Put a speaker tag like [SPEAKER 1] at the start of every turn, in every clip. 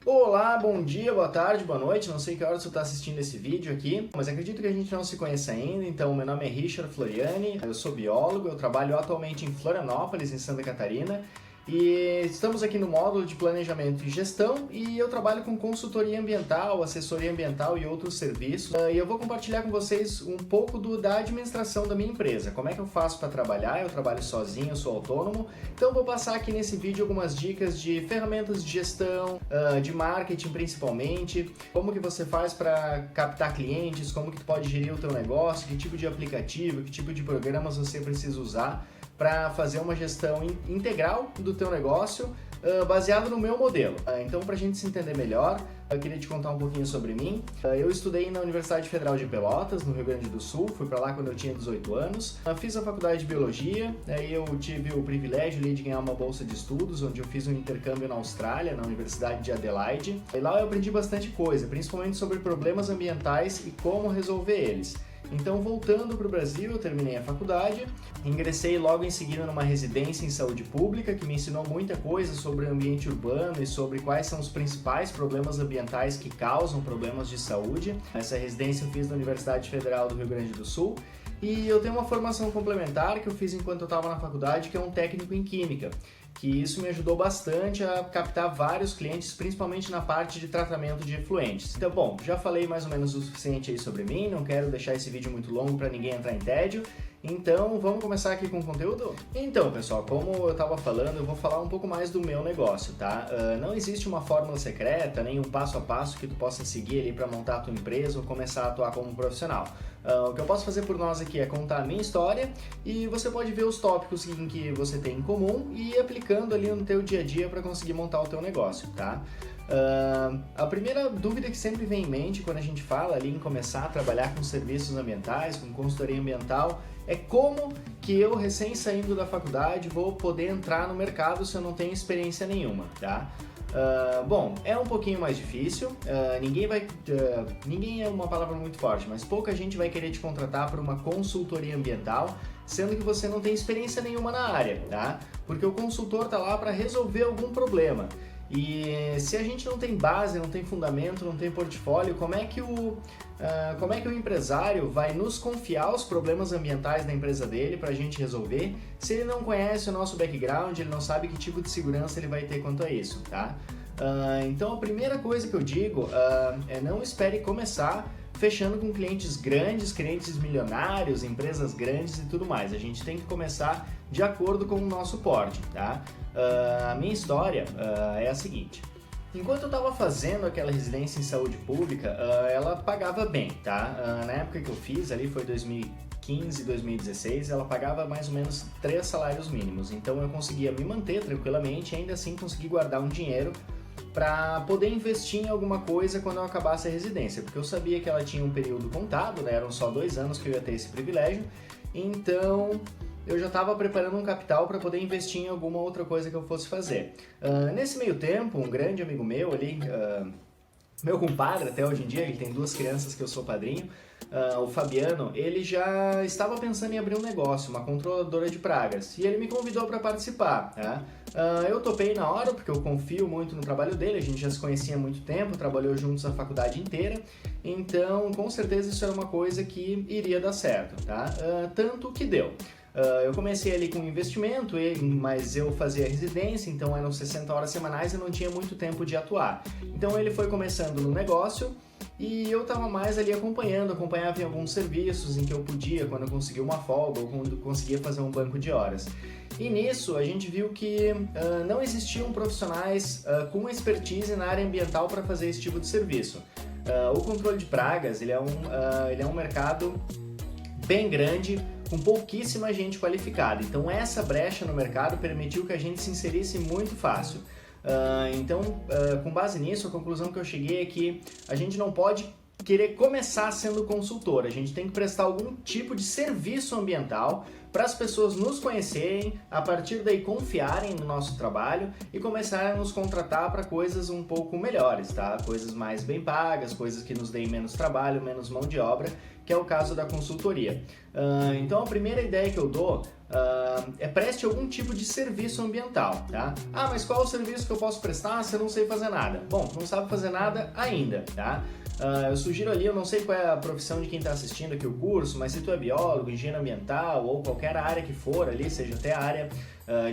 [SPEAKER 1] Olá, bom dia, boa tarde, boa noite, não sei que hora você está assistindo esse vídeo aqui, mas acredito que a gente não se conheça ainda, então meu nome é Richard Floriani, eu sou biólogo, eu trabalho atualmente em Florianópolis, em Santa Catarina, e estamos aqui no módulo de planejamento e gestão e eu trabalho com consultoria ambiental, assessoria ambiental e outros serviços. E eu vou compartilhar com vocês um pouco da administração da minha empresa, como é que eu faço para trabalhar, eu trabalho sozinho, eu sou autônomo, então vou passar aqui nesse vídeo algumas dicas de ferramentas de gestão, de marketing principalmente, como que você faz para captar clientes, como que tu pode gerir o teu negócio, que tipo de aplicativo, que tipo de programas você precisa usar para fazer uma gestão integral do teu negócio baseado no meu modelo. Então, para a gente se entender melhor, eu queria te contar um pouquinho sobre mim. Eu estudei na Universidade Federal de Pelotas, no Rio Grande do Sul, fui para lá quando eu tinha 18 anos. Fiz a faculdade de Biologia, aí eu tive o privilégio ali de ganhar uma bolsa de estudos, onde eu fiz um intercâmbio na Austrália, na Universidade de Adelaide. E lá eu aprendi bastante coisa, principalmente sobre problemas ambientais e como resolver eles. Então, voltando para o Brasil, eu terminei a faculdade, ingressei logo em seguida numa residência em saúde pública, que me ensinou muita coisa sobre o ambiente urbano e sobre quais são os principais problemas ambientais que causam problemas de saúde. Essa residência eu fiz na Universidade Federal do Rio Grande do Sul. E eu tenho uma formação complementar que eu fiz enquanto eu estava na faculdade, que é um técnico em química, que isso me ajudou bastante a captar vários clientes, principalmente na parte de tratamento de efluentes. Então, bom, já falei mais ou menos o suficiente aí sobre mim, não quero deixar esse vídeo muito longo para ninguém entrar em tédio, então vamos começar aqui com o conteúdo? Então, pessoal, como eu estava falando, eu vou falar um pouco mais do meu negócio, tá? Não existe uma fórmula secreta, nem um passo a passo que tu possa seguir ali para montar a tua empresa ou começar a atuar como profissional. O que eu posso fazer por nós aqui é contar a minha história e você pode ver os tópicos em que você tem em comum e ir aplicando ali no teu dia a dia para conseguir montar o teu negócio, tá? A primeira dúvida que sempre vem em mente quando a gente fala ali em começar a trabalhar com serviços ambientais, com consultoria ambiental, é como que eu, recém saindo da faculdade, vou poder entrar no mercado se eu não tenho experiência nenhuma, tá? Bom, é um pouquinho mais difícil, ninguém é uma palavra muito forte, mas pouca gente vai querer te contratar para uma consultoria ambiental, sendo que você não tem experiência nenhuma na área, tá? Porque o consultor tá lá para resolver algum problema. E se a gente não tem base, não tem fundamento, não tem portfólio, como é que o empresário vai nos confiar os problemas ambientais da empresa dele para a gente resolver, se ele não conhece o nosso background, ele não sabe que tipo de segurança ele vai ter quanto a isso, tá? Então a primeira coisa que eu digo é não espere começar fechando com clientes grandes, clientes milionários, empresas grandes e tudo mais. A gente tem que começar de acordo com o nosso porte, tá? A minha história é a seguinte. Enquanto eu estava fazendo aquela residência em saúde pública, ela pagava bem, tá? Na época que eu fiz, ali foi 2015, 2016, ela pagava mais ou menos 3 salários mínimos. Então eu conseguia me manter tranquilamente e ainda assim consegui guardar um dinheiro para poder investir em alguma coisa quando eu acabasse a residência, porque eu sabia que ela tinha um período contado, né? Eram só 2 anos que eu ia ter esse privilégio, então eu já estava preparando um capital para poder investir em alguma outra coisa que eu fosse fazer. Nesse meio tempo, um grande amigo meu ali, meu compadre até hoje em dia, ele tem 2 crianças que eu sou padrinho, o Fabiano, ele já estava pensando em abrir um negócio, uma controladora de pragas, e ele me convidou para participar, tá? Eu topei na hora, porque eu confio muito no trabalho dele, a gente já se conhecia há muito tempo, trabalhou juntos a faculdade inteira, então com certeza isso era uma coisa que iria dar certo, tá? Tanto que deu. Eu comecei ali com investimento, mas eu fazia residência, então eram 60 horas semanais e não tinha muito tempo de atuar. Então ele foi começando no negócio e eu estava mais ali acompanhava em alguns serviços em que eu podia, quando eu conseguia uma folga ou quando eu conseguia fazer um banco de horas. E nisso a gente viu que não existiam profissionais com expertise na área ambiental para fazer esse tipo de serviço. O controle de pragas ele é um mercado bem grande, com pouquíssima gente qualificada. Então essa brecha no mercado permitiu que a gente se inserisse muito fácil. Com base nisso, a conclusão que eu cheguei é que a gente não pode querer começar sendo consultor, a gente tem que prestar algum tipo de serviço ambiental para as pessoas nos conhecerem, a partir daí confiarem no nosso trabalho e começarem a nos contratar para coisas um pouco melhores, tá? Coisas mais bem pagas, coisas que nos deem menos trabalho, menos mão de obra, que é o caso da consultoria. Então a primeira ideia que eu dou é preste algum tipo de serviço ambiental, tá? Ah, mas qual é o serviço que eu posso prestar se eu não sei fazer nada? Bom, não sabe fazer nada ainda, tá? Eu sugiro ali, eu não sei qual é a profissão de quem está assistindo aqui o curso, mas se tu é biólogo, engenheiro ambiental ou qualquer área que for ali, seja até a área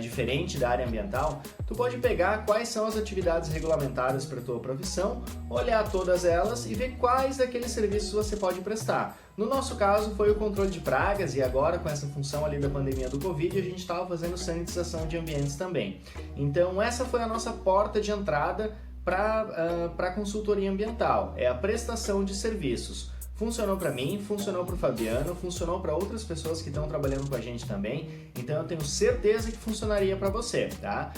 [SPEAKER 1] diferente da área ambiental, tu pode pegar quais são as atividades regulamentadas para a tua profissão, olhar todas elas e ver quais daqueles serviços você pode prestar. No nosso caso foi o controle de pragas e agora com essa função ali da pandemia do Covid a gente estava fazendo sanitização de ambientes também. Então essa foi a nossa porta de entrada para a consultoria ambiental, é a prestação de serviços. Funcionou para mim, funcionou para o Fabiano, funcionou para outras pessoas que estão trabalhando com a gente também, então eu tenho certeza que funcionaria para você, tá?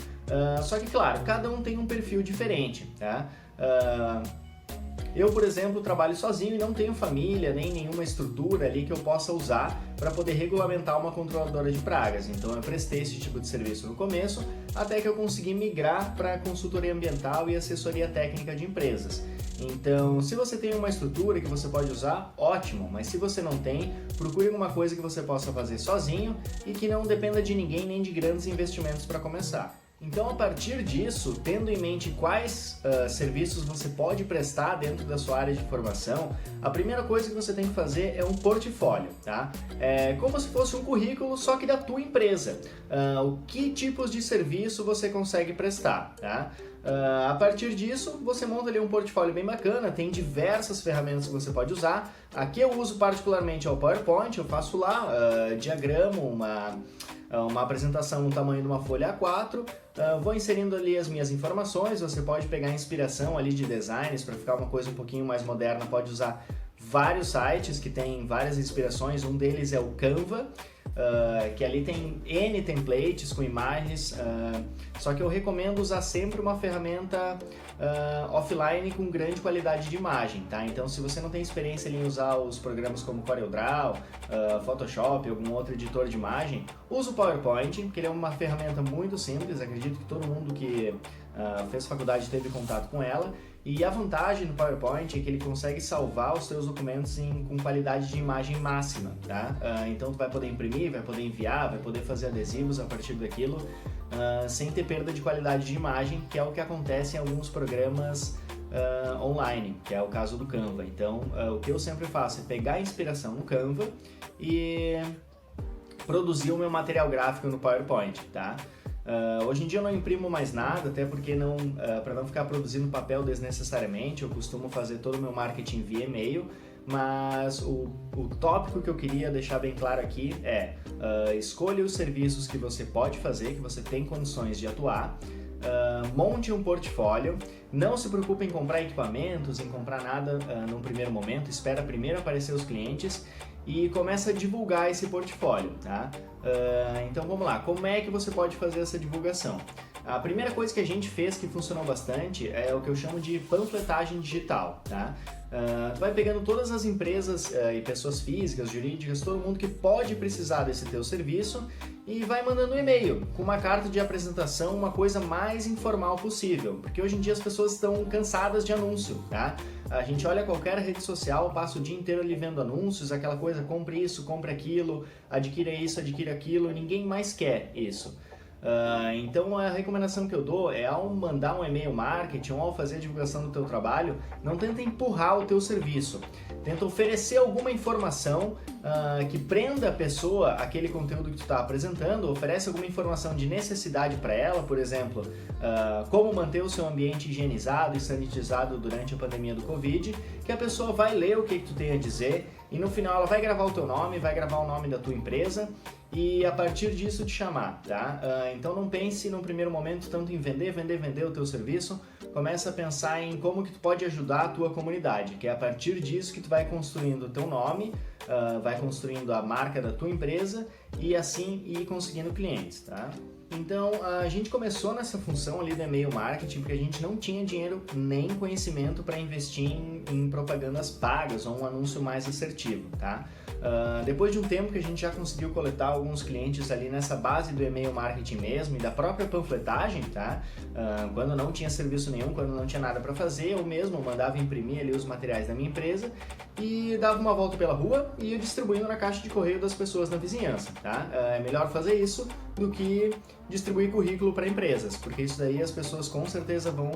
[SPEAKER 1] Só que claro, cada um tem um perfil diferente, tá? Eu, por exemplo, trabalho sozinho e não tenho família, nem nenhuma estrutura ali que eu possa usar para poder regulamentar uma controladora de pragas. Então eu prestei esse tipo de serviço no começo, até que eu consegui migrar para consultoria ambiental e assessoria técnica de empresas. Então, se você tem uma estrutura que você pode usar, ótimo, mas se você não tem, procure alguma coisa que você possa fazer sozinho e que não dependa de ninguém nem de grandes investimentos para começar. Então, a partir disso, tendo em mente quais serviços você pode prestar dentro da sua área de formação, a primeira coisa que você tem que fazer é um portfólio, tá? É como se fosse um currículo, só que da tua empresa. Que tipos de serviço você consegue prestar, tá? A partir disso, você monta ali um portfólio bem bacana, tem diversas ferramentas que você pode usar. Aqui eu uso particularmente o PowerPoint, eu faço lá diagrama, uma apresentação no tamanho de uma folha A4, vou inserindo ali as minhas informações, você pode pegar inspiração ali de designs para ficar uma coisa um pouquinho mais moderna, pode usar vários sites que tem várias inspirações, um deles é o Canva, que ali tem N templates com imagens, só que eu recomendo usar sempre uma ferramenta offline com grande qualidade de imagem, tá? Então se você não tem experiência ali em usar os programas como CorelDRAW, Photoshop, algum outro editor de imagem, usa o PowerPoint, porque ele é uma ferramenta muito simples, acredito que todo mundo que fez faculdade teve contato com ela. E a vantagem do PowerPoint é que ele consegue salvar os seus documentos com qualidade de imagem máxima, tá? Então tu vai poder imprimir, vai poder enviar, vai poder fazer adesivos a partir daquilo, sem ter perda de qualidade de imagem, que é o que acontece em alguns programas online, que é o caso do Canva. Então o que eu sempre faço é pegar a inspiração no Canva e produzir o meu material gráfico no PowerPoint, tá? Hoje em dia eu não imprimo mais nada, até porque para não ficar produzindo papel desnecessariamente, eu costumo fazer todo o meu marketing via e-mail, mas o tópico que eu queria deixar bem claro aqui é escolha os serviços que você pode fazer, que você tem condições de atuar, monte um portfólio, não se preocupe em comprar equipamentos, em comprar nada num primeiro momento, espera primeiro aparecer os clientes e começa a divulgar esse portfólio, tá? Então vamos lá, como é que você pode fazer essa divulgação? A primeira coisa que a gente fez que funcionou bastante é o que eu chamo de panfletagem digital, tá? Tu vai pegando todas as empresas e pessoas físicas, jurídicas, todo mundo que pode precisar desse teu serviço e vai mandando um e-mail com uma carta de apresentação, uma coisa mais informal possível, porque hoje em dia as pessoas estão cansadas de anúncio, tá? A gente olha qualquer rede social, passa o dia inteiro ali vendo anúncios, aquela coisa, compre isso, compre aquilo, adquira isso, adquira aquilo, ninguém mais quer isso. Então a recomendação que eu dou é ao mandar um e-mail marketing ou ao fazer a divulgação do teu trabalho, não tenta empurrar o teu serviço, tenta oferecer alguma informação que prenda a pessoa àquele conteúdo que tu está apresentando, oferece alguma informação de necessidade para ela, por exemplo, como manter o seu ambiente higienizado e sanitizado durante a pandemia do Covid, que a pessoa vai ler o que tu tem a dizer e no final ela vai gravar o teu nome, vai gravar o nome da tua empresa e a partir disso te chamar, tá? Então não pense no primeiro momento tanto em vender o teu serviço, começa a pensar em como que tu pode ajudar a tua comunidade, que é a partir disso que tu vai construindo o teu nome, vai construindo a marca da tua empresa e assim ir conseguindo clientes, tá? Então a gente começou nessa função ali do e-mail marketing porque a gente não tinha dinheiro nem conhecimento para investir em propagandas pagas ou um anúncio mais assertivo, tá? Depois de um tempo que a gente já conseguiu coletar alguns clientes ali nessa base do e-mail marketing mesmo e da própria panfletagem, tá? Quando não tinha serviço nenhum, quando não tinha nada para fazer, eu mesmo mandava imprimir ali os materiais da minha empresa e dava uma volta pela rua e ia distribuindo na caixa de correio das pessoas na vizinhança, tá? É melhor fazer isso do que distribuir currículo para empresas, porque isso daí as pessoas com certeza vão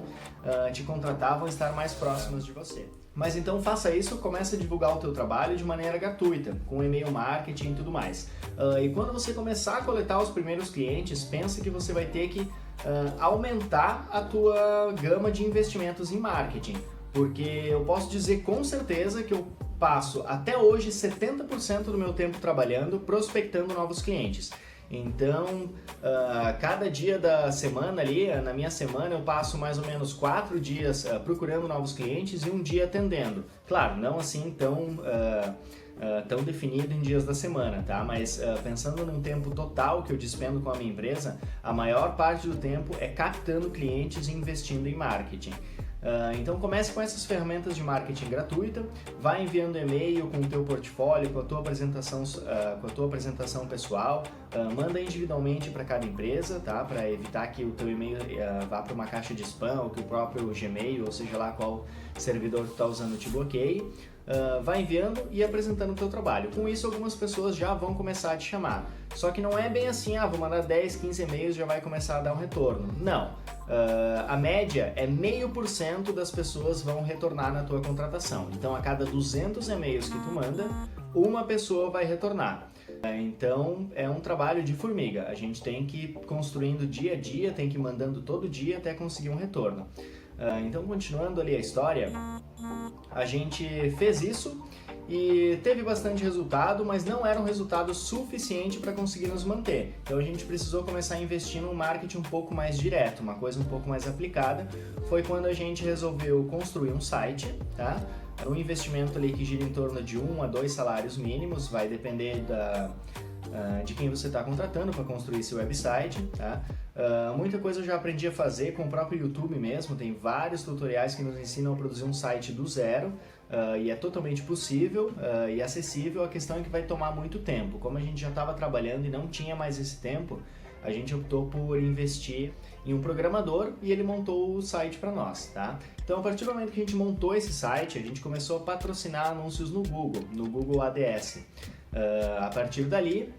[SPEAKER 1] te contratar, vão estar mais próximas de você. Mas então faça isso, comece a divulgar o teu trabalho de maneira gratuita, com e-mail marketing e tudo mais. E quando você começar a coletar os primeiros clientes, pensa que você vai ter que aumentar a tua gama de investimentos em marketing, porque eu posso dizer com certeza que eu passo até hoje 70% do meu tempo trabalhando prospectando novos clientes. Então, cada dia da semana ali, na minha semana, eu passo mais ou menos 4 dias procurando novos clientes e um dia atendendo. Claro, não assim tão definido em dias da semana, tá? Mas pensando num tempo total que eu despendo com a minha empresa, a maior parte do tempo é captando clientes e investindo em marketing. Então comece com essas ferramentas de marketing gratuita, vai enviando e-mail com o teu portfólio, com a tua apresentação pessoal, manda individualmente para cada empresa, tá? Para evitar que o teu e-mail vá para uma caixa de spam ou que o próprio Gmail, ou seja lá qual servidor tu está usando, te bloqueie. Vai enviando e apresentando o teu trabalho. Com isso, algumas pessoas já vão começar a te chamar. Só que não é bem assim, vou mandar 10, 15 e-mails e já vai começar a dar um retorno. Não. A média é 0,5% das pessoas vão retornar na tua contratação. Então, a cada 200 e-mails que tu manda, uma pessoa vai retornar. Então, é um trabalho de formiga. A gente tem que ir construindo dia a dia, tem que ir mandando todo dia até conseguir um retorno. Então, continuando ali a história, a gente fez isso e teve bastante resultado, mas não era um resultado suficiente para conseguir nos manter. Então a gente precisou começar a investir num marketing um pouco mais direto, uma coisa um pouco mais aplicada. Foi quando a gente resolveu construir um site, tá? Um investimento ali que gira em torno de 1 a 2 salários mínimos, vai depender de quem você está contratando para construir esse website, tá? Muita coisa eu já aprendi a fazer com o próprio YouTube mesmo, tem vários tutoriais que nos ensinam a produzir um site do zero, e é totalmente possível e acessível. A questão é que vai tomar muito tempo. Como a gente já estava trabalhando e não tinha mais esse tempo, a gente optou por investir em um programador e ele montou o site para nós, tá? Então, a partir do momento que a gente montou esse site, a gente começou a patrocinar anúncios no Google ADS. A partir dali,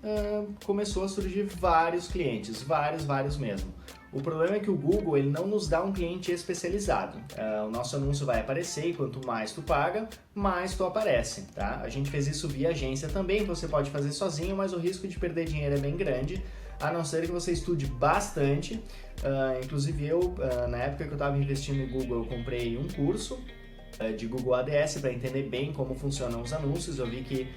[SPEAKER 1] começou a surgir vários clientes, vários mesmo. O problema é que o Google ele não nos dá um cliente especializado. O nosso anúncio vai aparecer e quanto mais tu paga, mais tu aparece, tá? A gente fez isso via agência também, você pode fazer sozinho, mas o risco de perder dinheiro é bem grande, a não ser que você estude bastante. Inclusive eu, na época que eu estava investindo em Google, eu comprei um curso de Google ADS para entender bem como funcionam os anúncios. Eu vi que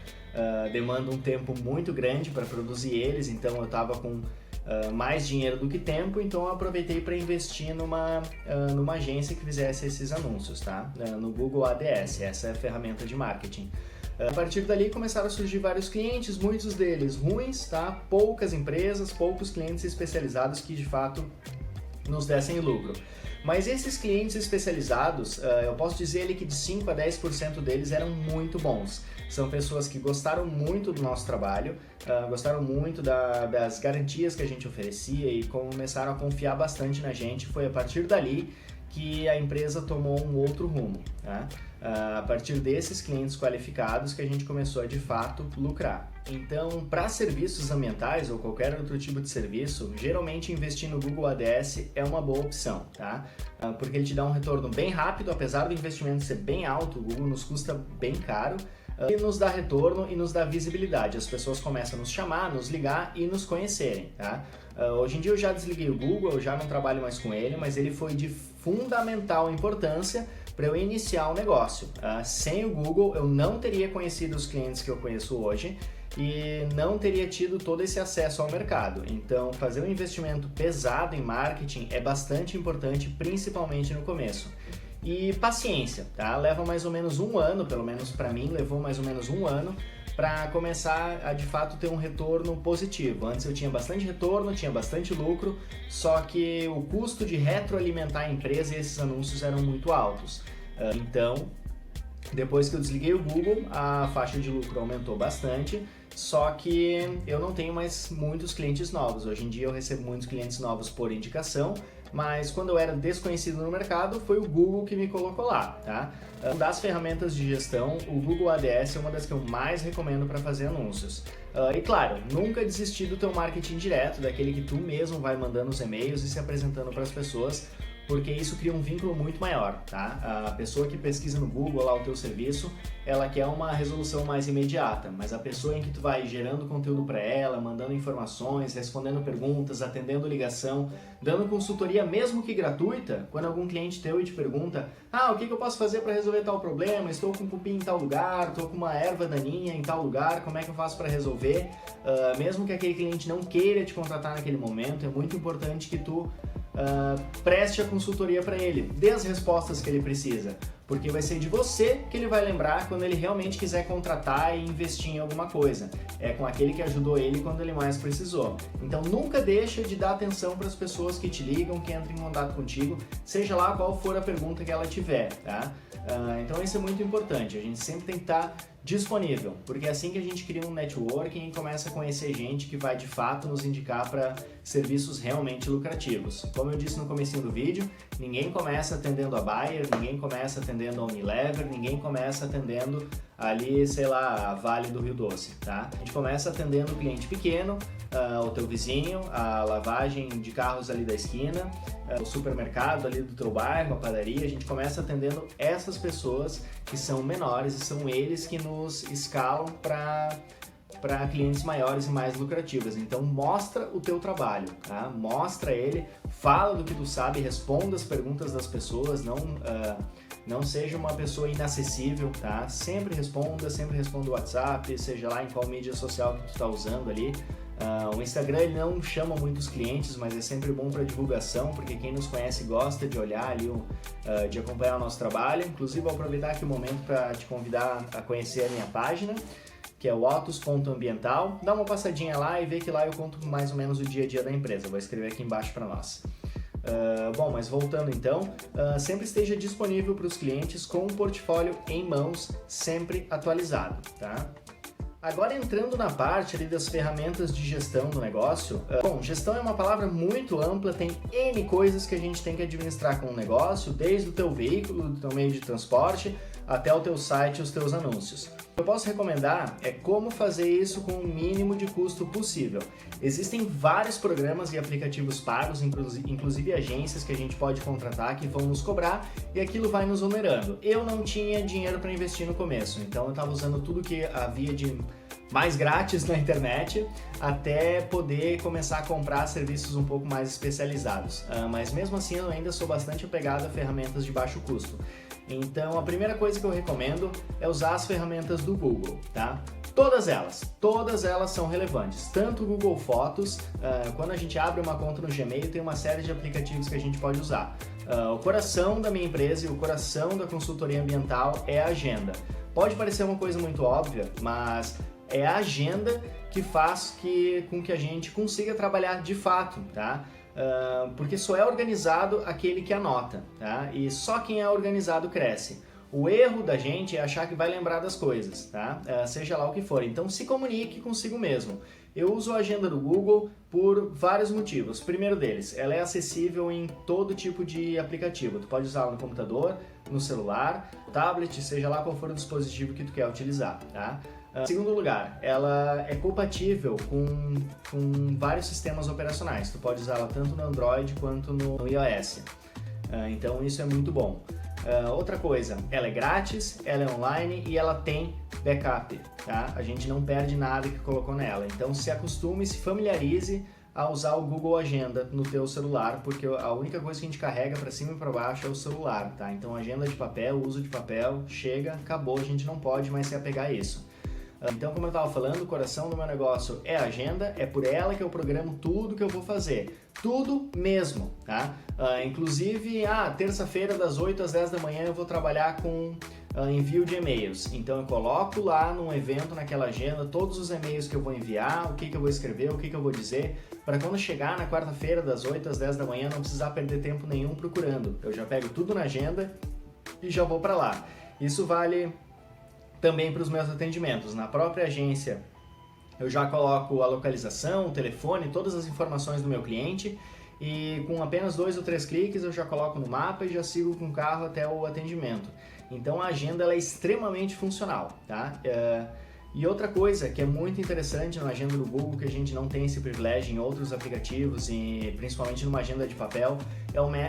[SPEAKER 1] demanda um tempo muito grande para produzir eles, então eu estava com mais dinheiro do que tempo, então eu aproveitei para investir numa agência que fizesse esses anúncios, tá? No Google ADS, essa é a ferramenta de marketing. A partir dali começaram a surgir vários clientes, muitos deles ruins, tá? Poucas empresas, poucos clientes especializados que de fato nos dessem lucro. Mas esses clientes especializados, eu posso dizer que de 5 a 10% deles eram muito bons. São pessoas que gostaram muito do nosso trabalho, gostaram muito das garantias que a gente oferecia e começaram a confiar bastante na gente. Foi a partir dali que a empresa tomou um outro rumo, tá? A partir desses clientes qualificados que a gente começou a de fato lucrar. Então, para serviços ambientais ou qualquer outro tipo de serviço, geralmente investir no Google ADS é uma boa opção, tá? Porque ele te dá um retorno bem rápido, apesar do investimento ser bem alto, o Google nos custa bem caro, e nos dá retorno e nos dá visibilidade. As pessoas começam a nos chamar, nos ligar e nos conhecerem, tá? Hoje em dia eu já desliguei o Google, eu já não trabalho mais com ele, mas ele foi de fundamental importância para eu iniciar um negócio. Sem o Google eu não teria conhecido os clientes que eu conheço hoje e não teria tido todo esse acesso ao mercado. Então, fazer um investimento pesado em marketing é bastante importante, principalmente no começo. E paciência, tá? Leva mais ou menos um ano, pelo menos para mim, levou mais ou menos um ano para começar a de fato ter um retorno positivo. Antes eu tinha bastante retorno, tinha bastante lucro, só que o custo de retroalimentar a empresa e esses anúncios eram muito altos. Então, Depois que eu desliguei o Google, a faixa de lucro aumentou bastante, só que eu não tenho mais muitos clientes novos. Hoje em dia eu recebo muitos clientes novos por indicação, mas quando eu era desconhecido no mercado, foi o Google que me colocou lá, tá? Das ferramentas de gestão, o Google ADS é uma das que eu mais recomendo para fazer anúncios. E claro, nunca desistir do teu marketing direto, daquele que tu mesmo vai mandando os e-mails e se apresentando para as pessoas, porque isso cria um vínculo muito maior, tá? A pessoa que pesquisa no Google lá o teu serviço, ela quer uma resolução mais imediata, mas a pessoa em que tu vai gerando conteúdo para ela, mandando informações, respondendo perguntas, atendendo ligação, dando consultoria mesmo que gratuita, quando algum cliente teu te pergunta, o que eu posso fazer para resolver tal problema, estou com um cupim em tal lugar, estou com uma erva daninha em tal lugar, como é que eu faço para resolver? Mesmo que aquele cliente não queira te contratar naquele momento, é muito importante que tu preste a consultoria para ele, dê as respostas que ele precisa, porque vai ser de você que ele vai lembrar quando ele realmente quiser contratar e investir em alguma coisa. É com aquele que ajudou ele quando ele mais precisou. Então nunca deixa de dar atenção para as pessoas que te ligam, que entram em contato contigo, seja lá qual for a pergunta que ela tiver, tá? Então isso é muito importante, a gente sempre tem que estar disponível, porque é assim que a gente cria um networking e começa a conhecer gente que vai de fato nos indicar para serviços realmente lucrativos. Como eu disse no comecinho do vídeo, ninguém começa atendendo a Bayer, ninguém começa atendendo a Unilever, ninguém começa atendendo ali, sei lá, a Vale do Rio Doce, tá? A gente começa atendendo o cliente pequeno, o teu vizinho, a lavagem de carros ali da esquina, o supermercado ali do teu bairro, a padaria. A gente começa atendendo essas pessoas que são menores e são eles que nos escalam para clientes maiores e mais lucrativas. Então mostra o teu trabalho, tá? Mostra ele, fala do que tu sabe, responda as perguntas das pessoas, não seja uma pessoa inacessível, tá? Sempre responda o WhatsApp, seja lá em qual mídia social que tu está usando ali. O Instagram ele não chama muitos clientes, mas é sempre bom para divulgação, porque quem nos conhece gosta de olhar ali, de acompanhar o nosso trabalho. Inclusive vou aproveitar aqui o momento para te convidar a conhecer a minha página, que é o Otus.ambiental. Dá uma passadinha lá e vê que lá eu conto mais ou menos o dia a dia da empresa. Vou escrever aqui embaixo para nós. Bom, mas voltando então, sempre esteja disponível para os clientes com um portfólio em mãos, sempre atualizado, tá? Agora entrando na parte ali das ferramentas de gestão do negócio, bom, gestão é uma palavra muito ampla, tem N coisas que a gente tem que administrar com o negócio, desde o teu veículo, do teu meio de transporte, até o teu site e os teus anúncios. O que eu posso recomendar é como fazer isso com o mínimo de custo possível. Existem vários programas e aplicativos pagos, inclusive agências que a gente pode contratar que vão nos cobrar e aquilo vai nos onerando. Eu não tinha dinheiro para investir no começo, então eu estava usando tudo que havia de mais grátis na internet até poder começar a comprar serviços um pouco mais especializados. Mas mesmo assim eu ainda sou bastante apegado a ferramentas de baixo custo. Então a primeira coisa que eu recomendo é usar as ferramentas do Google, tá? Todas elas são relevantes, tanto o Google Fotos, quando a gente abre uma conta no Gmail tem uma série de aplicativos que a gente pode usar. O coração da minha empresa e o coração da consultoria ambiental é a agenda. Pode parecer uma coisa muito óbvia, mas é a agenda que faz com que a gente consiga trabalhar de fato, tá? Porque só é organizado aquele que anota, tá? E só quem é organizado cresce. O erro da gente é achar que vai lembrar das coisas, tá? Seja lá o que for. Então se comunique consigo mesmo. Eu uso a agenda do Google por vários motivos. O primeiro deles, ela é acessível em todo tipo de aplicativo. Tu pode usá-la no computador, no celular, tablet, seja lá qual for o dispositivo que tu quer utilizar, tá? Segundo lugar, ela é compatível com vários sistemas operacionais. Tu pode usá-la tanto no Android quanto no iOS. Então isso é muito bom. Outra coisa, ela é grátis, ela é online e ela tem backup, tá? A gente não perde nada que colocou nela. Então se acostume, se familiarize a usar o Google Agenda no teu celular, porque a única coisa que a gente carrega para cima e para baixo é o celular, tá? Então agenda de papel, uso de papel, chega, acabou, a gente não pode mais se apegar a isso. Então, como eu estava falando, o coração do meu negócio é a agenda, é por ela que eu programo tudo que eu vou fazer. Tudo mesmo, tá? Inclusive, terça-feira das 8 às 10 da manhã eu vou trabalhar com envio de e-mails. Então eu coloco lá num evento, naquela agenda, todos os e-mails que eu vou enviar, o que eu vou escrever, o que eu vou dizer, para quando chegar na quarta-feira das 8 às 10 da manhã não precisar perder tempo nenhum procurando. Eu já pego tudo na agenda e já vou para lá. Isso vale também para os meus atendimentos. Na própria agência eu já coloco a localização, o telefone, todas as informações do meu cliente e com apenas 2 ou 3 cliques eu já coloco no mapa e já sigo com o carro até o atendimento. Então a agenda ela é extremamente funcional, tá? E outra coisa que é muito interessante na agenda do Google, que a gente não tem esse privilégio em outros aplicativos e principalmente numa agenda de papel,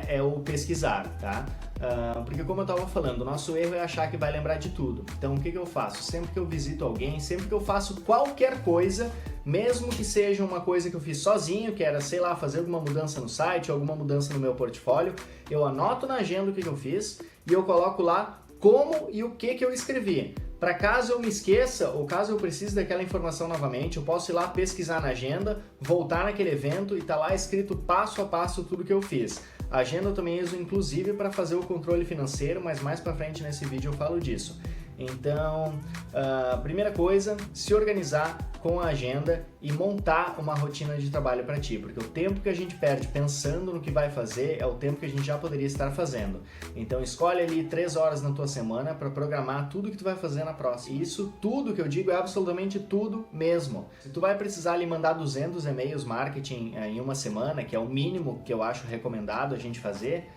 [SPEAKER 1] é o pesquisar, tá? Porque como eu estava falando, o nosso erro é achar que vai lembrar de tudo. Então o que eu faço? Sempre que eu visito alguém, sempre que eu faço qualquer coisa, mesmo que seja uma coisa que eu fiz sozinho, que era, sei lá, fazer alguma mudança no site, alguma mudança no meu portfólio, eu anoto na agenda o que eu fiz e eu coloco lá como e o que eu escrevi. Para caso eu me esqueça ou caso eu precise daquela informação novamente, eu posso ir lá pesquisar na agenda, voltar naquele evento e tá lá escrito passo a passo tudo que eu fiz. A agenda eu também uso inclusive para fazer o controle financeiro, mas mais para frente nesse vídeo eu falo disso. Então, primeira coisa, se organizar com a agenda e montar uma rotina de trabalho para ti, porque o tempo que a gente perde pensando no que vai fazer é o tempo que a gente já poderia estar fazendo. Então escolhe ali 3 horas na tua semana para programar tudo que tu vai fazer na próxima. E isso tudo que eu digo é absolutamente tudo mesmo. Se tu vai precisar ali mandar 200 e-mails marketing em uma semana, que é o mínimo que eu acho recomendado a gente fazer,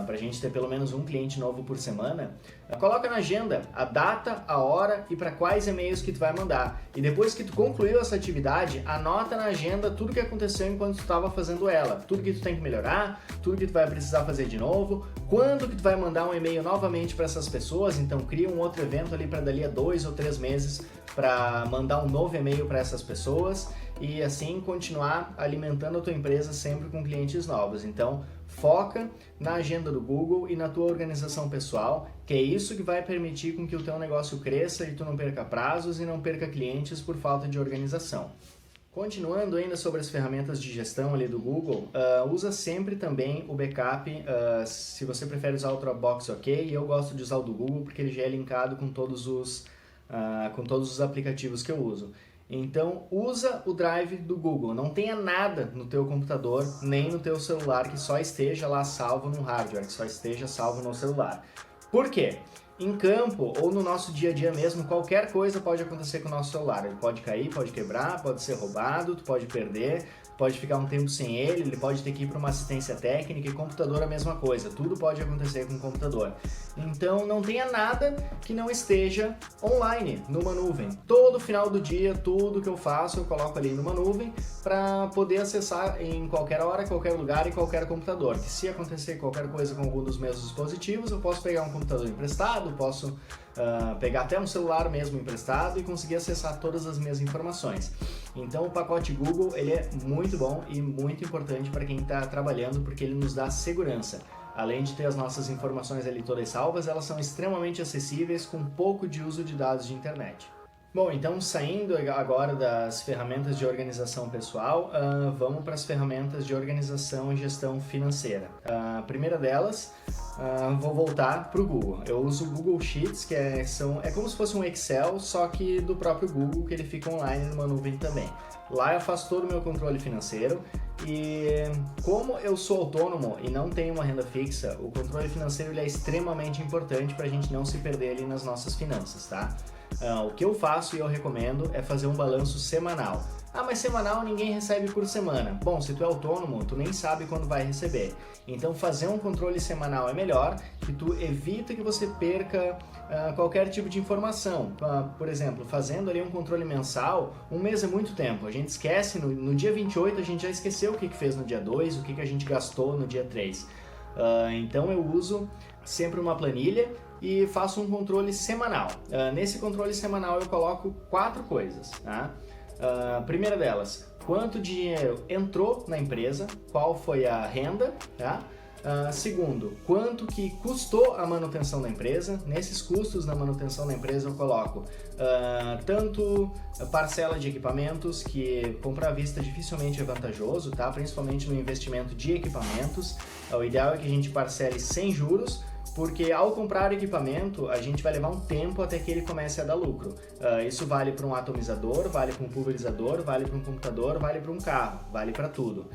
[SPEAKER 1] para a gente ter pelo menos um cliente novo por semana, coloca na agenda a data, a hora e para quais e-mails que tu vai mandar. E depois que tu concluiu essa atividade, anota na agenda tudo que aconteceu enquanto tu estava fazendo ela, tudo que tu tem que melhorar, tudo que tu vai precisar fazer de novo, quando que tu vai mandar um e-mail novamente para essas pessoas, então cria um outro evento ali para dali a 2 ou 3 meses para mandar um novo e-mail para essas pessoas e assim continuar alimentando a tua empresa sempre com clientes novos. Então, foca na agenda do Google e na tua organização pessoal, que é isso que vai permitir com que o teu negócio cresça e tu não perca prazos e não perca clientes por falta de organização. Continuando ainda sobre as ferramentas de gestão ali do Google, usa sempre também o backup, se você prefere usar o Dropbox, ok, eu gosto de usar o do Google porque ele já é linkado com todos os aplicativos que eu uso. Então usa o Drive do Google, não tenha nada no teu computador, nem no teu celular que só esteja lá salvo no hardware, que só esteja salvo no celular. Por quê? Em campo ou no nosso dia a dia mesmo, qualquer coisa pode acontecer com o nosso celular. Ele pode cair, pode quebrar, pode ser roubado, tu pode perder, pode ficar um tempo sem ele pode ter que ir para uma assistência técnica e computador a mesma coisa. Tudo pode acontecer com o computador. Então não tenha nada que não esteja online, numa nuvem. Todo final do dia, tudo que eu faço, eu coloco ali numa nuvem para poder acessar em qualquer hora, qualquer lugar e qualquer computador. Que se acontecer qualquer coisa com algum dos meus dispositivos, eu posso pegar um computador emprestado, posso pegar até um celular mesmo emprestado e conseguir acessar todas as minhas informações. Então o pacote Google ele é muito bom e muito importante para quem está trabalhando porque ele nos dá segurança. Além de ter as nossas informações ali todas salvas, elas são extremamente acessíveis com pouco de uso de dados de internet. Bom, então saindo agora das ferramentas de organização pessoal, vamos para as ferramentas de organização e gestão financeira. A primeira delas, vou voltar para o Google. Eu uso o Google Sheets, que é como se fosse um Excel, só que do próprio Google, que ele fica online numa nuvem também. Lá eu faço todo o meu controle financeiro e como eu sou autônomo e não tenho uma renda fixa, o controle financeiro ele é extremamente importante para a gente não se perder ali nas nossas finanças, tá? O que eu faço e eu recomendo é fazer um balanço semanal. Ah, mas semanal ninguém recebe por semana. Bom, se tu é autônomo, tu nem sabe quando vai receber. Então fazer um controle semanal é melhor, que tu evita que você perca qualquer tipo de informação. Por exemplo, fazendo ali um controle mensal, um mês é muito tempo. A gente esquece, no dia 28 a gente já esqueceu o que fez no dia 2, o que a gente gastou no dia 3. Então eu uso sempre uma planilha e faço um controle semanal. Nesse controle semanal eu coloco 4 coisas, tá? Primeira delas, quanto dinheiro entrou na empresa, qual foi a renda, tá? Segundo, quanto que custou a manutenção da empresa. Nesses custos da manutenção da empresa eu coloco tanto parcela de equipamentos, que comprar à vista dificilmente é vantajoso, tá? Principalmente no investimento de equipamentos. O ideal é que a gente parcele sem juros, porque ao comprar equipamento a gente vai levar um tempo até que ele comece a dar lucro. Isso vale para um atomizador, vale para um pulverizador, vale para um computador, vale para um carro, vale para tudo.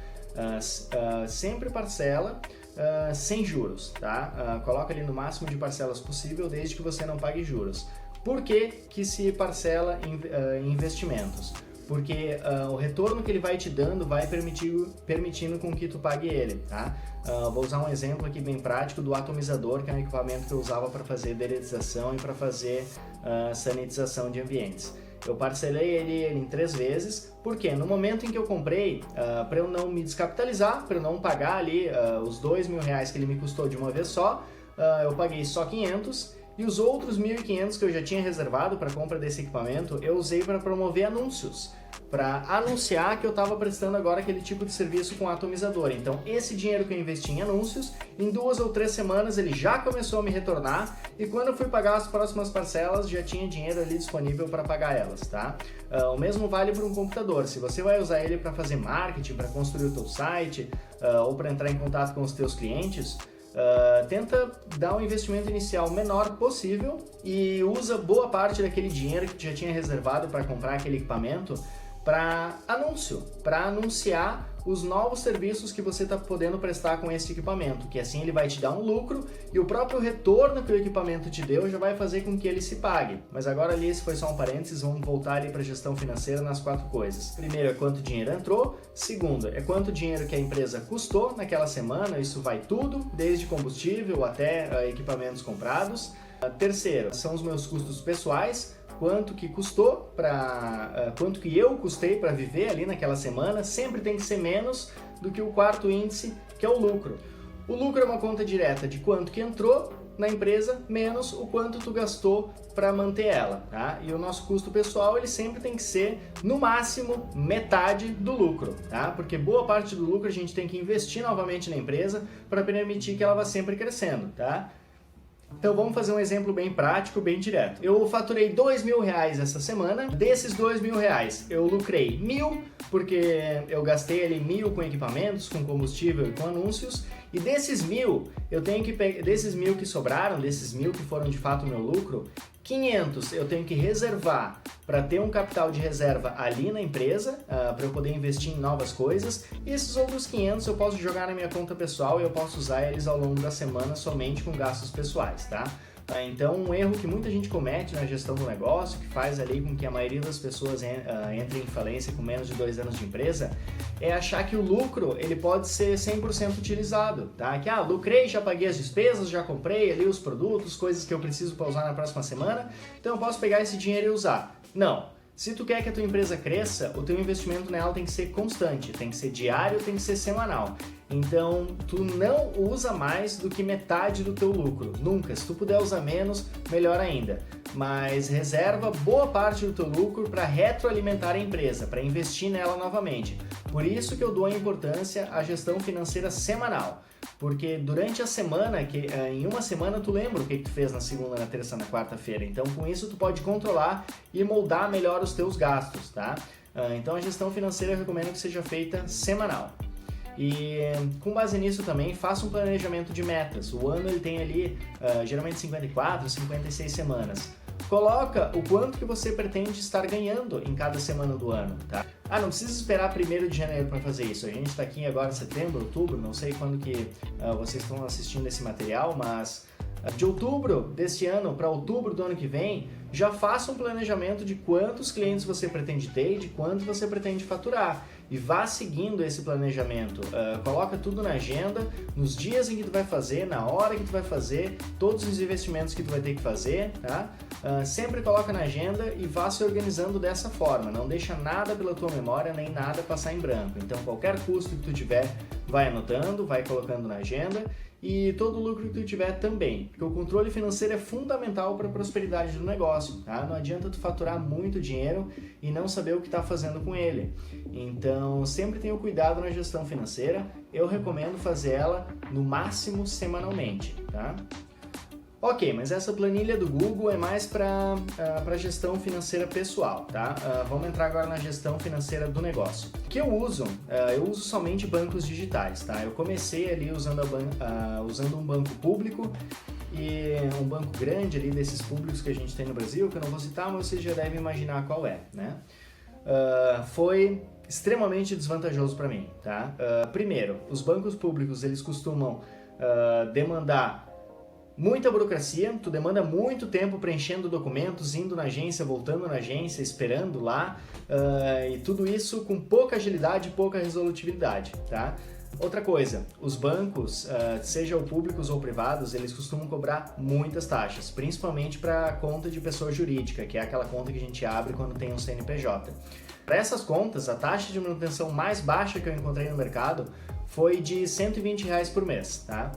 [SPEAKER 1] Sempre parcela sem juros, tá? Coloca ali no máximo de parcelas possível, desde que você não pague juros. Por que se parcela em investimentos? Porque o retorno que ele vai te dando vai permitindo com que tu pague ele, tá? Vou usar um exemplo aqui bem prático do atomizador, que é um equipamento que eu usava para fazer deretização e para fazer sanitização de ambientes. Eu parcelei ele em 3 vezes, porque no momento em que eu comprei, para eu não me descapitalizar, para eu não pagar ali os R$2.000 que ele me custou de uma vez só, eu paguei só 500. E os outros 1.500 que eu já tinha reservado para a compra desse equipamento, eu usei para promover anúncios, para anunciar que eu estava prestando agora aquele tipo de serviço com atomizador. Então, esse dinheiro que eu investi em anúncios, em 2 ou 3 semanas ele já começou a me retornar, e quando eu fui pagar as próximas parcelas, já tinha dinheiro ali disponível para pagar elas, tá? O mesmo vale para um computador. Se você vai usar ele para fazer marketing, para construir o teu site, ou para entrar em contato com os teus clientes, tenta dar um investimento inicial menor possível e usa boa parte daquele dinheiro que tu já tinha reservado para comprar aquele equipamento para anúncio, para anunciar os novos serviços que você está podendo prestar com esse equipamento, que assim ele vai te dar um lucro e o próprio retorno que o equipamento te deu já vai fazer com que ele se pague. Mas agora ali, esse foi só um parênteses, vamos voltar ali para a gestão financeira nas 4 coisas. Primeiro é quanto dinheiro entrou, segundo é quanto dinheiro que a empresa custou naquela semana, isso vai tudo, desde combustível até equipamentos comprados. Terceiro, são os meus custos pessoais, quanto que custou quanto que eu custei para viver ali naquela semana, sempre tem que ser menos do que o quarto índice, que é o lucro. O lucro é uma conta direta de quanto que entrou na empresa menos o quanto tu gastou para manter ela, tá? E o nosso custo pessoal, ele sempre tem que ser, no máximo, metade do lucro, tá? Porque boa parte do lucro a gente tem que investir novamente na empresa para permitir que ela vá sempre crescendo, tá? Então vamos fazer um exemplo bem prático, bem direto. Eu faturei R$2.000 essa semana. Desses R$2.000 eu lucrei 1.000, porque eu gastei ali 1.000 com equipamentos, com combustível e com anúncios. E desses 1.000, eu tenho que pegar, desses 1.000 que sobraram, desses 1.000 que foram de fato o meu lucro, 500 eu tenho que reservar para ter um capital de reserva ali na empresa, para eu poder investir em novas coisas. E esses outros 500 eu posso jogar na minha conta pessoal e eu posso usar eles ao longo da semana somente com gastos pessoais, tá? Então, um erro que muita gente comete na gestão do negócio, que faz ali com que a maioria das pessoas entre em falência com menos de 2 anos de empresa, é achar que o lucro ele pode ser 100% utilizado, tá? Que lucrei, já paguei as despesas, já comprei ali os produtos, coisas que eu preciso para usar na próxima semana, então eu posso pegar esse dinheiro e usar. Não! Se tu quer que a tua empresa cresça, o teu investimento nela tem que ser constante, tem que ser diário, tem que ser semanal. Então, tu não usa mais do que metade do teu lucro, nunca. Se tu puder usar menos, melhor ainda. Mas reserva boa parte do teu lucro para retroalimentar a empresa, para investir nela novamente. Por isso que eu dou a importância à gestão financeira semanal. Porque durante a semana, em uma semana tu lembra o que tu fez na segunda, na terça, na quarta-feira. Então com isso tu pode controlar e moldar melhor os teus gastos, tá? Então a gestão financeira eu recomendo que seja feita semanal. E com base nisso também, faça um planejamento de metas. O ano ele tem ali geralmente 54, 56 semanas. Coloca o quanto que você pretende estar ganhando em cada semana do ano, tá? Não precisa esperar 1º de janeiro para fazer isso. A gente está aqui agora em setembro, outubro, não sei quando que vocês estão assistindo esse material, mas de outubro deste ano para outubro do ano que vem, já faça um planejamento de quantos clientes você pretende ter e de quanto você pretende faturar. E vá seguindo esse planejamento, coloca tudo na agenda, nos dias em que tu vai fazer, na hora que tu vai fazer, todos os investimentos que tu vai ter que fazer, tá? Sempre coloca na agenda e vá se organizando dessa forma, não deixa nada pela tua memória, nem nada passar em branco. Então qualquer custo que tu tiver, vai anotando, vai colocando na agenda e todo o lucro que tu tiver também, porque o controle financeiro é fundamental para a prosperidade do negócio, tá? Não adianta tu faturar muito dinheiro e não saber o que está fazendo com ele. Então, sempre tenha cuidado na gestão financeira, eu recomendo fazer ela no máximo semanalmente, tá? Ok, mas essa planilha do Google é mais para gestão financeira pessoal, tá? Vamos entrar agora na gestão financeira do negócio. O que eu uso somente bancos digitais, tá? Eu comecei ali usando um banco público e um banco grande ali desses públicos que a gente tem no Brasil, que eu não vou citar, mas você já deve imaginar qual é, né? Foi extremamente desvantajoso para mim, tá? Primeiro, os bancos públicos, eles costumam demandar muita burocracia, tu demanda muito tempo preenchendo documentos, indo na agência, voltando na agência, esperando lá, e tudo isso com pouca agilidade e pouca resolutividade, tá? Outra coisa, os bancos, sejam públicos ou privados, eles costumam cobrar muitas taxas, principalmente para conta de pessoa jurídica, que é aquela conta que a gente abre quando tem um CNPJ. Para essas contas, a taxa de manutenção mais baixa que eu encontrei no mercado foi de R$120 por mês, tá?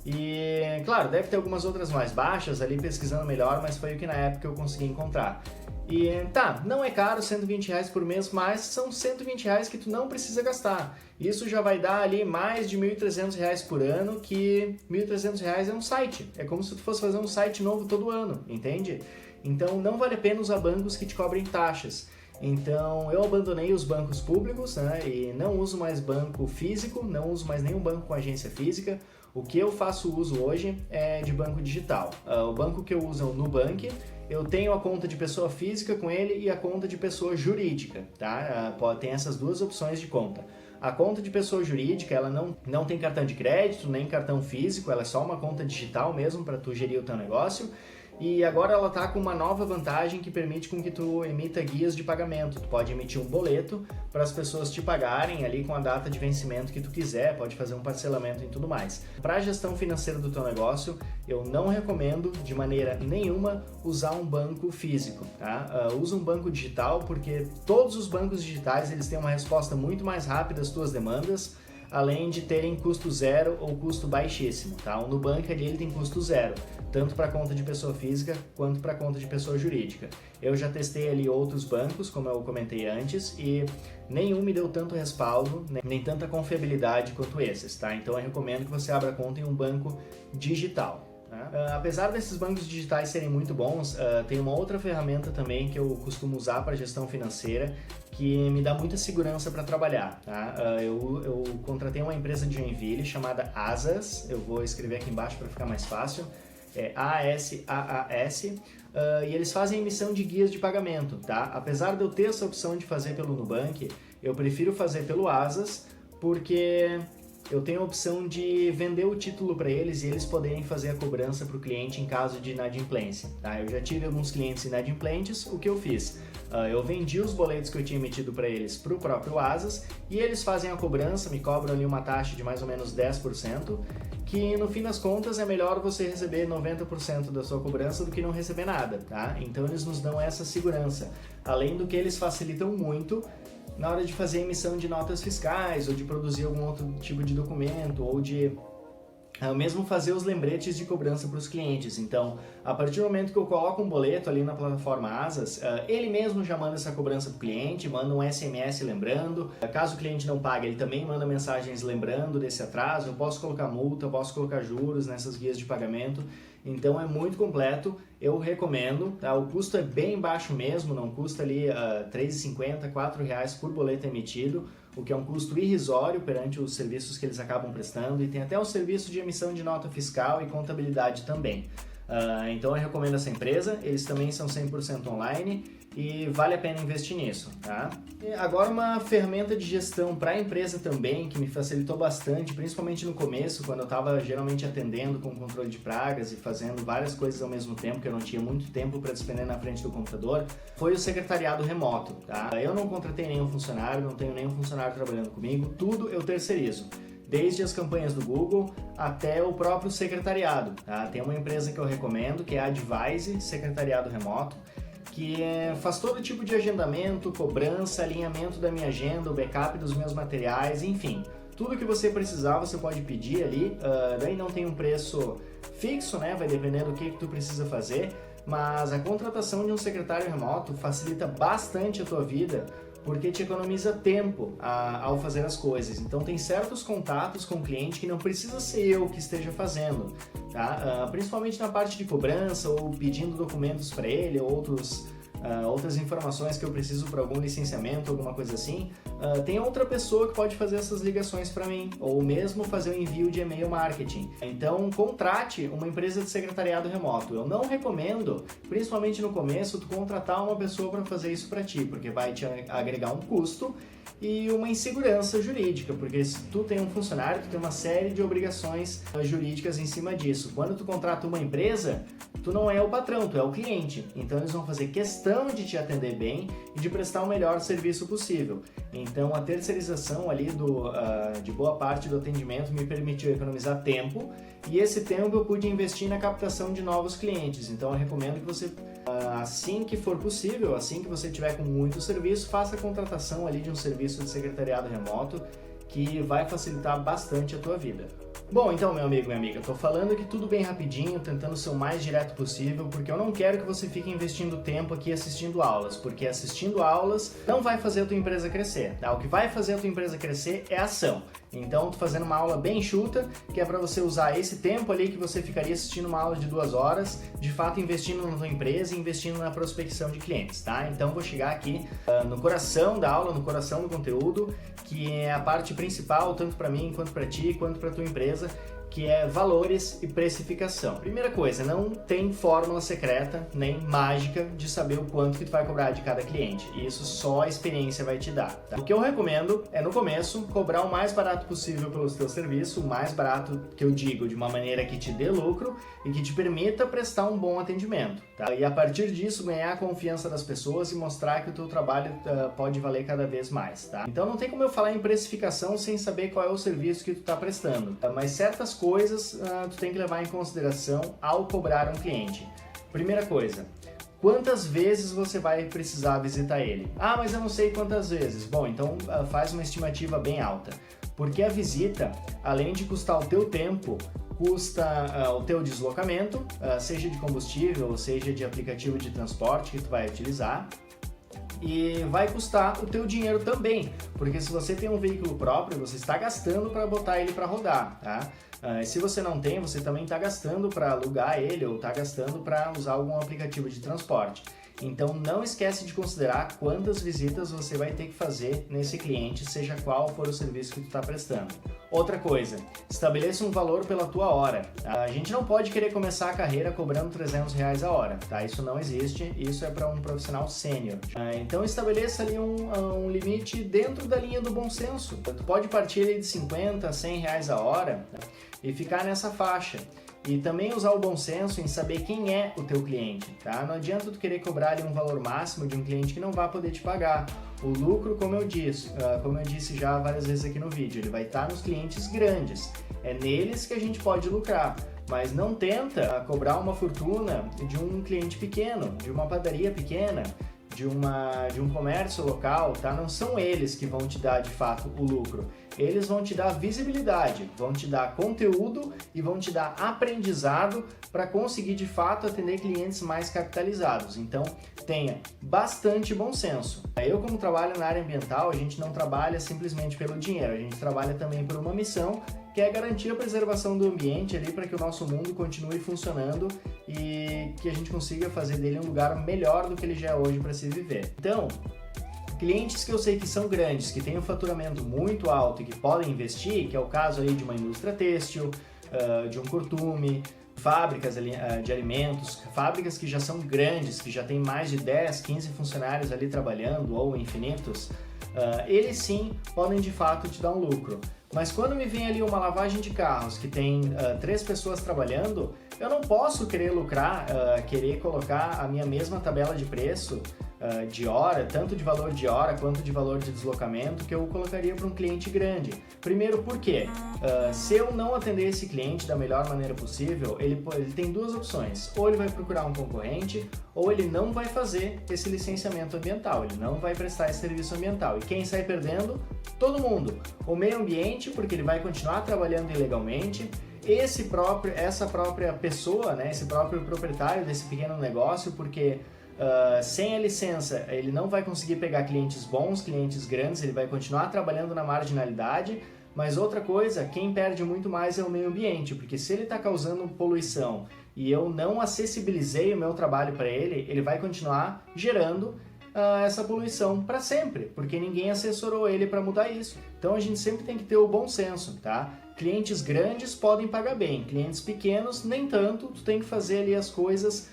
[SPEAKER 1] E, claro, deve ter algumas outras mais baixas ali pesquisando melhor, mas foi o que na época eu consegui encontrar. E tá, não é caro, R$120 por mês, mas são R$120 que tu não precisa gastar. Isso já vai dar ali mais de R$1.300 por ano, que R$1.300 é um site. É como se tu fosse fazer um site novo todo ano, entende? Então não vale a pena usar bancos que te cobrem taxas. Então eu abandonei os bancos públicos, né, e não uso mais banco físico, não uso mais nenhum banco com agência física. O que eu faço uso hoje é de banco digital. O banco que eu uso é o Nubank. Eu tenho a conta de pessoa física com ele e a conta de pessoa jurídica, tá? Tem essas duas opções de conta. A conta de pessoa jurídica, ela não tem cartão de crédito, nem cartão físico, ela é só uma conta digital mesmo para tu gerir o teu negócio. E agora ela está com uma nova vantagem que permite com que tu emita guias de pagamento. Tu pode emitir um boleto para as pessoas te pagarem ali com a data de vencimento que tu quiser, pode fazer um parcelamento e tudo mais. Para a gestão financeira do teu negócio, eu não recomendo de maneira nenhuma usar um banco físico, tá? Usa um banco digital porque todos os bancos digitais eles têm uma resposta muito mais rápida às tuas demandas, além de terem custo zero ou custo baixíssimo, tá? O Nubank ali ele tem custo zero, tanto para conta de pessoa física quanto para conta de pessoa jurídica. Eu já testei ali outros bancos, como eu comentei antes, e nenhum me deu tanto respaldo, nem tanta confiabilidade quanto esses, tá? Então eu recomendo que você abra conta em um banco digital. Apesar desses bancos digitais serem muito bons, tem uma outra ferramenta também que eu costumo usar para gestão financeira que me dá muita segurança para trabalhar. Tá? Eu contratei uma empresa de Joinville chamada Asas, eu vou escrever aqui embaixo para ficar mais fácil, é ASAAS, e eles fazem emissão de guias de pagamento. Tá? Apesar de eu ter essa opção de fazer pelo Nubank, eu prefiro fazer pelo Asas porque eu tenho a opção de vender o título para eles e eles poderem fazer a cobrança para o cliente em caso de inadimplência. Tá? Eu já tive alguns clientes inadimplentes, o que eu fiz? Eu vendi os boletos que eu tinha emitido para eles para o próprio Asas e eles fazem a cobrança, me cobram ali uma taxa de mais ou menos 10%, que no fim das contas é melhor você receber 90% da sua cobrança do que não receber nada. Tá? Então eles nos dão essa segurança, além do que eles facilitam muito na hora de fazer emissão de notas fiscais ou de produzir algum outro tipo de documento ou de mesmo fazer os lembretes de cobrança para os clientes. Então, a partir do momento que eu coloco um boleto ali na plataforma Asas, ele mesmo já manda essa cobrança para o cliente, manda um SMS lembrando. Caso o cliente não pague, ele também manda mensagens lembrando desse atraso. Eu posso colocar multa, eu posso colocar juros nessas guias de pagamento. Então é muito completo, eu recomendo, tá? O custo é bem baixo mesmo, não custa ali R$3,50, R$4 por boleto emitido, o que é um custo irrisório perante os serviços que eles acabam prestando, e tem até o serviço de emissão de nota fiscal e contabilidade também. Então eu recomendo essa empresa, eles também são 100% online e vale a pena investir nisso, tá? E agora uma ferramenta de gestão para a empresa também, que me facilitou bastante, principalmente no começo, quando eu estava geralmente atendendo com controle de pragas e fazendo várias coisas ao mesmo tempo, que eu não tinha muito tempo para despender na frente do computador, foi o secretariado remoto, tá? Eu não contratei nenhum funcionário, não tenho nenhum funcionário trabalhando comigo, tudo eu terceirizo. Desde as campanhas do Google até o próprio secretariado, tá? Tem uma empresa que eu recomendo, que é a Advise Secretariado Remoto, que faz todo tipo de agendamento, cobrança, alinhamento da minha agenda, o backup dos meus materiais, enfim. Tudo que você precisar, você pode pedir ali, daí não tem um preço fixo, né? Vai depender do que tu precisa fazer, mas a contratação de um secretário remoto facilita bastante a tua vida, porque te economiza tempo ao fazer as coisas. Então tem certos contatos com o cliente que não precisa ser eu que esteja fazendo, tá? Principalmente na parte de cobrança ou pedindo documentos para ele ou outras informações que eu preciso para algum licenciamento, alguma coisa assim, tem outra pessoa que pode fazer essas ligações para mim, ou mesmo fazer o envio de e-mail marketing. Então, contrate uma empresa de secretariado remoto. Eu não recomendo, principalmente no começo, tu contratar uma pessoa para fazer isso para ti, porque vai te agregar um custo e uma insegurança jurídica, porque se tu tem um funcionário, tu tem uma série de obrigações jurídicas em cima disso. Quando tu contrata uma empresa, tu não é o patrão, tu é o cliente. Então eles vão fazer questão de te atender bem e de prestar o melhor serviço possível. Então a terceirização ali de boa parte do atendimento me permitiu economizar tempo, e esse tempo eu pude investir na captação de novos clientes. Então eu recomendo que você, assim que for possível, assim que você tiver com muito serviço, faça a contratação ali de um serviço de secretariado remoto, que vai facilitar bastante a tua vida. Bom, então, meu amigo, minha amiga, tô falando aqui tudo bem rapidinho, tentando ser o mais direto possível, porque eu não quero que você fique investindo tempo aqui assistindo aulas, porque assistindo aulas não vai fazer a tua empresa crescer, tá? O que vai fazer a tua empresa crescer é ação. Então, tô fazendo uma aula bem enxuta, que é para você usar esse tempo ali que você ficaria assistindo uma aula de 2 horas, de fato investindo na tua empresa e investindo na prospecção de clientes, tá? Então, vou chegar aqui no coração da aula, no coração do conteúdo, que é a parte principal, tanto para mim, quanto para ti, quanto para tua empresa, que é valores e precificação. Primeira coisa, não tem fórmula secreta nem mágica de saber o quanto que tu vai cobrar de cada cliente. Isso só a experiência vai te dar, tá? O que eu recomendo é, no começo, cobrar o mais barato possível pelo teu serviço, o mais barato que eu digo de uma maneira que te dê lucro e que te permita prestar um bom atendimento, tá? E a partir disso ganhar a confiança das pessoas e mostrar que o teu trabalho pode valer cada vez mais, tá? Então não tem como eu falar em precificação sem saber qual é o serviço que tu está prestando, tá? Mas certas coisas tu tem que levar em consideração ao cobrar um cliente. Primeira coisa, quantas vezes você vai precisar visitar ele? Ah, mas eu não sei quantas vezes. Bom, então faz uma estimativa bem alta, porque a visita, além de custar o teu tempo, custa o teu deslocamento, seja de combustível ou seja de aplicativo de transporte que tu vai utilizar, e vai custar o teu dinheiro também, porque se você tem um veículo próprio, você está gastando para botar ele para rodar, tá? Se você não tem, você também está gastando para alugar ele ou está gastando para usar algum aplicativo de transporte. Então não esquece de considerar quantas visitas você vai ter que fazer nesse cliente, seja qual for o serviço que tu está prestando. Outra coisa, estabeleça um valor pela tua hora. A gente não pode querer começar a carreira cobrando R$300 a hora, tá? Isso não existe, isso é para um profissional sênior. Então estabeleça ali um limite dentro da linha do bom senso. Tu pode partir ali de 50 a 100 reais a hora, tá? E ficar nessa faixa. E também usar o bom senso em saber quem é o teu cliente, tá? Não adianta tu querer cobrar ali um valor máximo de um cliente que não vai poder te pagar. O lucro, como eu disse já várias vezes aqui no vídeo, ele vai estar nos clientes grandes. É neles que a gente pode lucrar. Mas não tenta cobrar uma fortuna de um cliente pequeno, de uma padaria pequena, de um comércio local, tá? Não são eles que vão te dar de fato o lucro. Eles vão te dar visibilidade, vão te dar conteúdo e vão te dar aprendizado para conseguir de fato atender clientes mais capitalizados. Então tenha bastante bom senso. Eu, como trabalho na área ambiental, a gente não trabalha simplesmente pelo dinheiro, a gente trabalha também por uma missão, que é garantir a preservação do ambiente ali para que o nosso mundo continue funcionando e que a gente consiga fazer dele um lugar melhor do que ele já é hoje para se viver. Então, clientes que eu sei que são grandes, que têm um faturamento muito alto e que podem investir, que é o caso aí de uma indústria têxtil, de um curtume, fábricas de alimentos, fábricas que já são grandes, que já tem mais de 10, 15 funcionários ali trabalhando ou infinitos, eles sim podem de fato te dar um lucro. Mas quando me vem ali uma lavagem de carros que tem 3 pessoas trabalhando, eu não posso querer lucrar, querer colocar a minha mesma tabela de preço de hora, tanto de valor de hora quanto de valor de deslocamento, que eu colocaria para um cliente grande. Primeiro, por quê? Se eu não atender esse cliente da melhor maneira possível, ele tem 2 opções. Ou ele vai procurar um concorrente, ou ele não vai fazer esse licenciamento ambiental, ele não vai prestar esse serviço ambiental. E quem sai perdendo? Todo mundo. O meio ambiente, porque ele vai continuar trabalhando ilegalmente, essa própria pessoa, né, esse próprio proprietário desse pequeno negócio, porque sem a licença ele não vai conseguir pegar clientes bons, clientes grandes, ele vai continuar trabalhando na marginalidade. Mas outra coisa, quem perde muito mais é o meio ambiente, porque se ele está causando poluição e eu não acessibilizei o meu trabalho para ele, ele vai continuar gerando essa poluição para sempre, porque ninguém assessorou ele para mudar isso. Então a gente sempre tem que ter o bom senso, tá? Clientes grandes podem pagar bem, clientes pequenos nem tanto, tu tem que fazer ali as coisas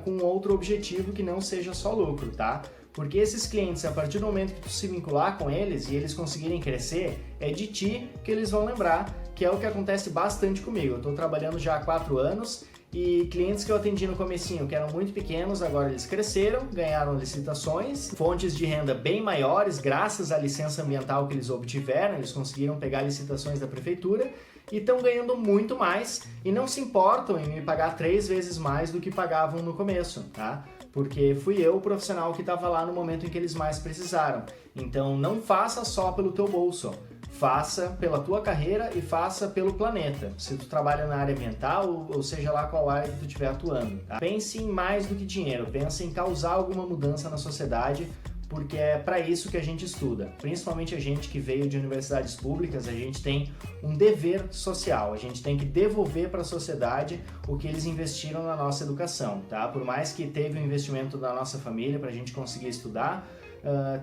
[SPEAKER 1] com outro objetivo que não seja só lucro, tá? Porque esses clientes, a partir do momento que tu se vincular com eles e eles conseguirem crescer, é de ti que eles vão lembrar, que é o que acontece bastante comigo. Eu estou trabalhando já há 4 anos e clientes que eu atendi no comecinho, que eram muito pequenos, agora eles cresceram, ganharam licitações, fontes de renda bem maiores, graças à licença ambiental que eles obtiveram, eles conseguiram pegar licitações da prefeitura e estão ganhando muito mais e não se importam em me pagar 3 vezes mais do que pagavam no começo, tá? Porque fui eu o profissional que estava lá no momento em que eles mais precisaram. Então não faça só pelo teu bolso, faça pela tua carreira e faça pelo planeta. Se tu trabalha na área ambiental, ou seja lá qual área que tu estiver atuando. Tá? Pense em mais do que dinheiro, pense em causar alguma mudança na sociedade, porque é para isso que a gente estuda. Principalmente a gente que veio de universidades públicas, a gente tem um dever social, a gente tem que devolver para a sociedade o que eles investiram na nossa educação, tá? Por mais que teve um investimento da nossa família para a gente conseguir estudar,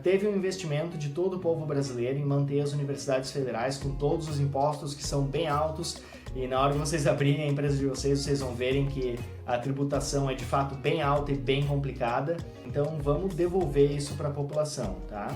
[SPEAKER 1] teve um investimento de todo o povo brasileiro em manter as universidades federais com todos os impostos que são bem altos, e na hora que vocês abrirem a empresa de vocês, vocês vão verem que a tributação é de fato bem alta e bem complicada, então vamos devolver isso para a população, tá?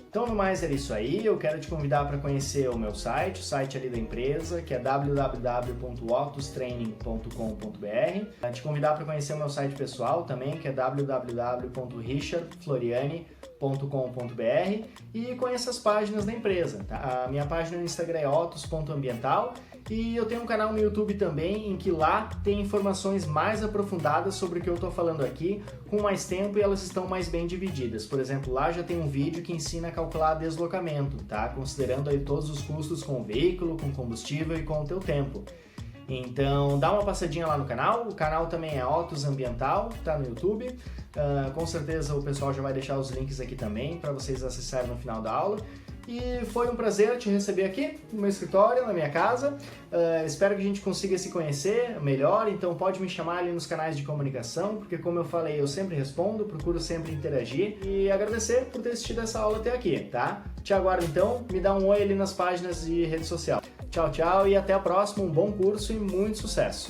[SPEAKER 1] Então, no mais, era isso aí. Eu quero te convidar para conhecer o meu site, o site ali da empresa, que é www.otustraining.com.br. Te convidar para conhecer o meu site pessoal também, que é www.richardfloriani.com.br, e conheça as páginas da empresa. Tá? A minha página no Instagram é otus.ambiental, e eu tenho um canal no YouTube também, em que lá tem informações mais aprofundadas sobre o que eu estou falando aqui, com mais tempo, e elas estão mais bem divididas. Por exemplo, lá já tem um vídeo que ensina a calcular deslocamento, tá? Considerando aí todos os custos com o veículo, com combustível e com o teu tempo. Então, dá uma passadinha lá no canal. O canal também é Otus Ambiental, tá no YouTube. Com certeza o pessoal já vai deixar os links aqui também para vocês acessarem no final da aula. E foi um prazer te receber aqui no meu escritório, na minha casa. Espero que a gente consiga se conhecer melhor, então pode me chamar ali nos canais de comunicação, porque como eu falei, eu sempre respondo, procuro sempre interagir, e agradecer por ter assistido essa aula até aqui, tá? Te aguardo então, me dá um oi ali nas páginas de rede social. Tchau, tchau e até a próxima, um bom curso e muito sucesso!